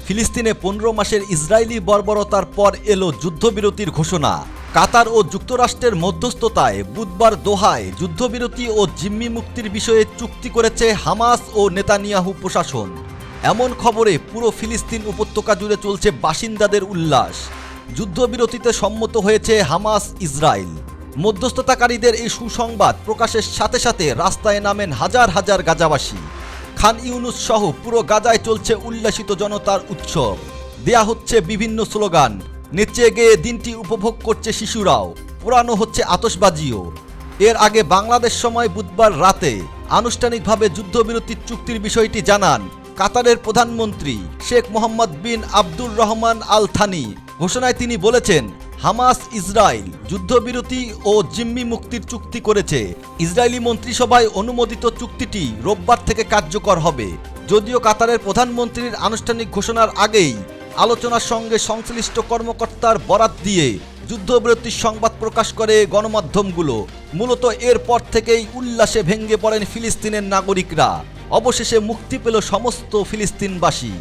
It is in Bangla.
ফিলিস্তিনে 15 মাসের ইসরায়েলি বর্বরতার পর এলো যুদ্ধবিরতির ঘোষণা। কাতার ও যুক্তরাষ্ট্রের মধ্যস্থতায় বুধবার দোহায় যুদ্ধবিরতি ও জিম্মি মুক্তির বিষয়ে চুক্তি করেছে হামাস ও নেতানিয়াহু প্রশাসন। এমন খবরে পুরো ফিলিস্তিন উপত্যকা জুড়ে চলছে বাসিন্দাদের উল্লাস। যুদ্ধবিরতিতে সম্মত হয়েছে হামাস ইসরায়েল। মধ্যস্থতাকারীদের এই সুসংবাদ প্রকাশের সাথে সাথে রাস্তায় নামেন হাজার হাজার গাজাবাসী। খান ইউনুস সহ পুরো গাজায় চলছে উল্লাসিত জনতার উৎসব। দেয়া হচ্ছে বিভিন্ন স্লোগান, নেচে গেয়ে দিনটি উপভোগ করছে শিশুরাও, পোড়ানো হচ্ছে আতশবাজিও। এর আগে বাংলাদেশ সময় বুধবার রাতে আনুষ্ঠানিকভাবে যুদ্ধবিরতির চুক্তির বিষয়টি জানান কাতারের প্রধানমন্ত্রী শেখ মোহাম্মদ বিন আব্দুর রহমান আল থানি। ঘোষণায় তিনি বলেছেন, হামাস ইসরায়েল যুদ্ধবিরতি ও জিম্মি মুক্তির চুক্তি করেছে। ইসরায়েলি মন্ত্রিসভায় অনুমোদিত চুক্তিটি রোববার থেকে কার্যকর হবে। যদিও কাতারের প্রধানমন্ত্রীর আনুষ্ঠানিক ঘোষণার আগেই আলোচনার সঙ্গে সংশ্লিষ্ট কর্মকর্তার বরাত দিয়ে যুদ্ধবিরতির সংবাদ প্রকাশ করে গণমাধ্যমগুলো। মূলত এরপর থেকেই উল্লাসে ভেঙে পড়েন ফিলিস্তিনের নাগরিকরা। অবশেষে মুক্তি পেল সমস্ত ফিলিস্তিনবাসী।